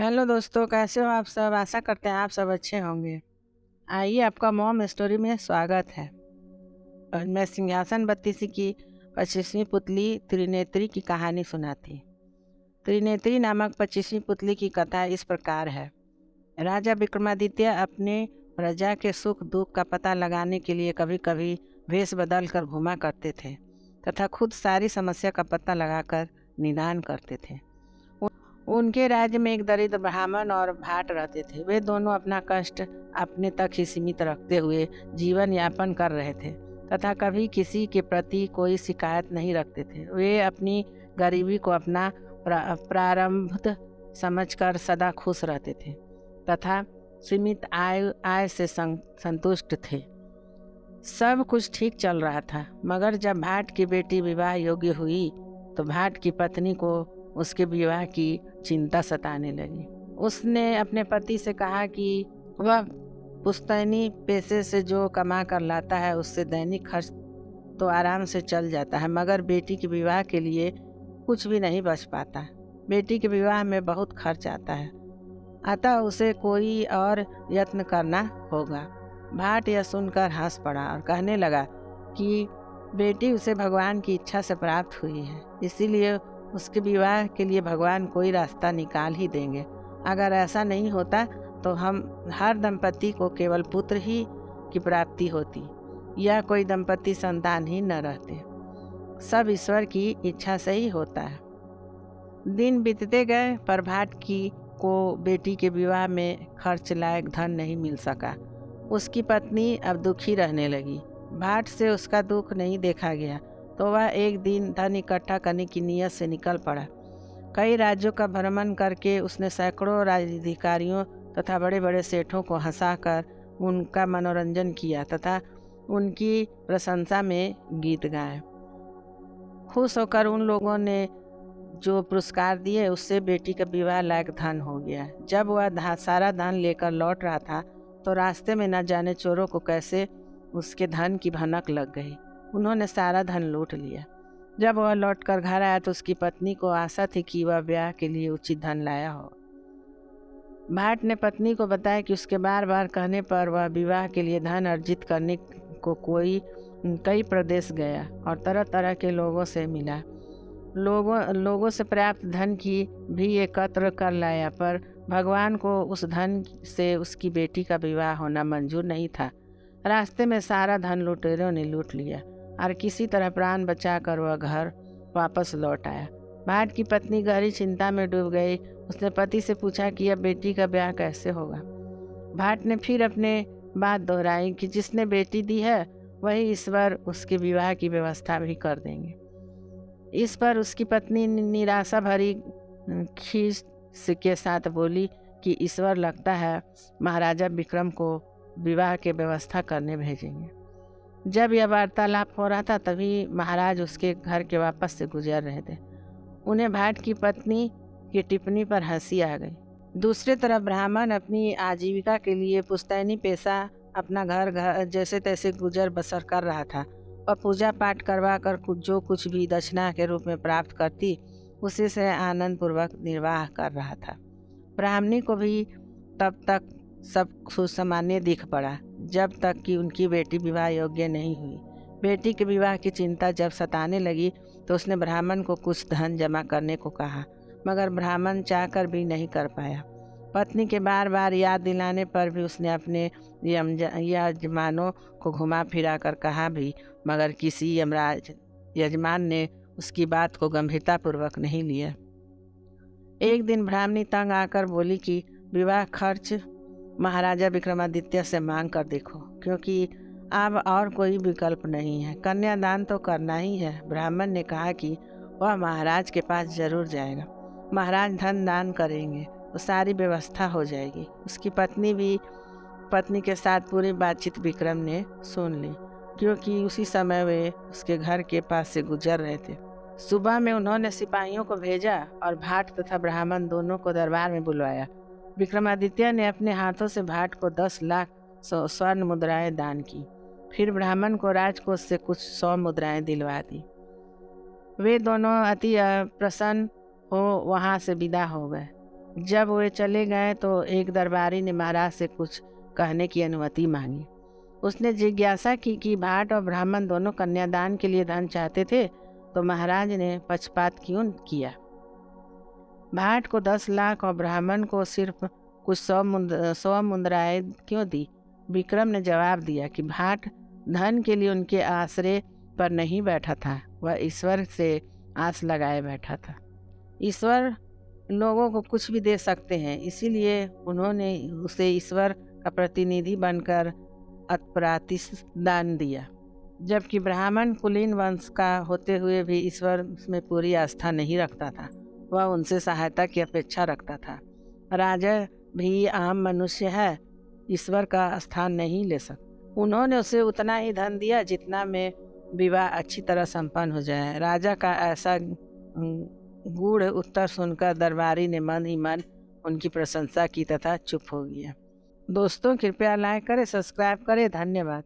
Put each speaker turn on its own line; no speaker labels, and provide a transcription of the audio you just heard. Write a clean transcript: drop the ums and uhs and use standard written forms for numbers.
Hello दोस्तों, कैसे हो आप सब। आशा करते हैं आप सब अच्छे होंगे। आइए, आपका मॉम स्टोरी में स्वागत है। और मैं सिंहासन बत्तीसी की 25वीं पुतली त्रिनेत्री की कहानी सुनाती। त्रिनेत्री नामक 25वीं पुतली की कथा इस प्रकार है। राजा विक्रमादित्य अपने प्रजा के सुख दुख का पता लगाने के लिए कभी कभी वेश बदल कर घूमा करते थे तथा खुद सारी समस्या का पता लगाकर निदान करते थे। उनके राज्य में एक दरिद्र ब्राह्मण और भाट रहते थे। वे दोनों अपना कष्ट अपने तक ही सीमित रखते हुए जीवन यापन कर रहे थे तथा कभी किसी के प्रति कोई शिकायत नहीं रखते थे। वे अपनी गरीबी को अपना प्रारंभ समझकर सदा खुश रहते थे तथा सीमित आय से संतुष्ट थे। सब कुछ ठीक चल रहा था, मगर जब भाट की बेटी विवाह योग्य हुई तो भाट की पत्नी को उसके विवाह की चिंता सताने लगी। उसने अपने पति से कहा कि वह पुश्तैनी पेशे से जो कमा कर लाता है उससे दैनिक खर्च तो आराम से चल जाता है, मगर बेटी के विवाह के लिए कुछ भी नहीं बच पाता। बेटी के विवाह में बहुत खर्च आता है, अतः उसे कोई और यत्न करना होगा। भाट यह सुनकर हंस पड़ा और कहने लगा कि बेटी उसे भगवान की इच्छा से प्राप्त हुई है, इसीलिए उसके विवाह के लिए भगवान कोई रास्ता निकाल ही देंगे। अगर ऐसा नहीं होता तो हम हर दंपति को केवल पुत्र ही की प्राप्ति होती या कोई दंपति संतान ही न रहते। सब ईश्वर की इच्छा से ही होता है। दिन बीतते गए पर भाट की को बेटी के विवाह में खर्च लायक धन नहीं मिल सका। उसकी पत्नी अब दुखी रहने लगी। भाट से उसका दुख नहीं देखा गया तो वह एक दिन धन इकट्ठा करने की नीयत से निकल पड़ा। कई राज्यों का भ्रमण करके उसने सैकड़ों राज्याधिकारियों तथा बड़े बड़े सेठों को हंसाकर उनका मनोरंजन किया तथा उनकी प्रशंसा में गीत गाए। खुश होकर उन लोगों ने जो पुरस्कार दिए उससे बेटी का विवाह लायक धन हो गया। जब वह सारा धन लेकर लौट रहा था तो रास्ते में न जाने चोरों को कैसे उसके धन की भनक लग गई। उन्होंने सारा धन लूट लिया। जब वह लौटकर घर आया तो उसकी पत्नी को आशा थी कि वह ब्याह के लिए उचित धन लाया हो। भाट ने पत्नी को बताया कि उसके बार बार कहने पर वह विवाह के लिए धन अर्जित करने को कई प्रदेश गया और तरह तरह के लोगों से मिला। लोगों से प्राप्त धन की भी एकत्र कर लाया, पर भगवान को उस धन से उसकी बेटी का विवाह होना मंजूर नहीं था। रास्ते में सारा धन लुटेरों ने लूट लिया और किसी तरह प्राण बचाकर वह घर वापस लौट आया। भाट की पत्नी गहरी चिंता में डूब गई। उसने पति से पूछा कि अब बेटी का ब्याह कैसे होगा। भाट ने फिर अपने बात दोहराई कि जिसने बेटी दी है वही ईश्वर उसके विवाह की व्यवस्था भी कर देंगे। इस पर उसकी पत्नी निराशा भरी खीस के साथ बोली कि ईश्वर लगता है महाराजा विक्रम को विवाह के व्यवस्था करने भेजेंगे। जब यह वार्तालाप हो रहा था तभी महाराज उसके घर के वापस से गुजर रहे थे। उन्हें भाट की पत्नी की टिप्पणी पर हंसी आ गई। दूसरी तरफ ब्राह्मण अपनी आजीविका के लिए पुश्तैनी पेशा अपना घर जैसे तैसे गुजर बसर कर रहा था और पूजा पाठ करवा कर जो कुछ भी दक्षिणा के रूप में प्राप्त करती उसी से आनंद पूर्वक निर्वाह कर रहा था। ब्राह्मणी को भी तब तक सब सुसामान्य दिख पड़ा जब तक कि उनकी बेटी विवाह योग्य नहीं हुई। बेटी के विवाह की चिंता जब सताने लगी तो उसने ब्राह्मण को कुछ धन जमा करने को कहा, मगर ब्राह्मण चाहकर भी नहीं कर पाया। पत्नी के बार बार याद दिलाने पर भी उसने अपने यजमानों को घुमा फिरा कर कहा भी, मगर किसी यजमान ने उसकी बात को गंभीरतापूर्वक नहीं लिया। एक दिन ब्राह्मणी तंग आकर बोली कि विवाह खर्च महाराजा विक्रमादित्य से मांग कर देखो, क्योंकि अब और कोई विकल्प नहीं है। कन्यादान तो करना ही है। ब्राह्मण ने कहा कि वह महाराज के पास जरूर जाएगा, महाराज धन दान करेंगे तो सारी व्यवस्था हो जाएगी। उसकी पत्नी के साथ पूरी बातचीत विक्रम ने सुन ली, क्योंकि उसी समय वे उसके घर के पास से गुजर रहे थे। सुबह में उन्होंने सिपाहियों को भेजा और भाट तथा ब्राह्मण दोनों को दरबार में बुलवाया। विक्रमादित्य ने अपने हाथों से भाट को 10 लाख स्वर्ण मुद्राएं दान की। फिर ब्राह्मण को राजकोष से कुछ 100 मुद्राएं दिलवा दी। वे दोनों अति प्रसन्न हो वहाँ से विदा हो गए। जब वे चले गए तो एक दरबारी ने महाराज से कुछ कहने की अनुमति मांगी। उसने जिज्ञासा की कि भाट और ब्राह्मण दोनों कन्यादान के लिए धन चाहते थे, तो महाराज ने पक्षपात क्यों किया? भाट को 10 लाख और ब्राह्मण को सिर्फ कुछ 100 मुद्राएं क्यों दी? विक्रम ने जवाब दिया कि भाट धन के लिए उनके आश्रय पर नहीं बैठा था, वह ईश्वर से आस लगाए बैठा था। ईश्वर लोगों को कुछ भी दे सकते हैं, इसीलिए उन्होंने उसे ईश्वर का प्रतिनिधि बनकर अप्रातिश दान दिया। जबकि ब्राह्मण कुलीन वंश का होते हुए भी ईश्वर में पूरी आस्था नहीं रखता था, वह उनसे सहायता की अपेक्षा रखता था। राजा भी आम मनुष्य है, ईश्वर का स्थान नहीं ले सकता। उन्होंने उसे उतना ही धन दिया जितना में विवाह अच्छी तरह संपन्न हो जाए। राजा का ऐसा गूढ़ उत्तर सुनकर दरबारी ने मन ही मन उनकी प्रशंसा की तथा चुप हो गया। दोस्तों, कृपया लाइक करें, सब्सक्राइब करें। धन्यवाद।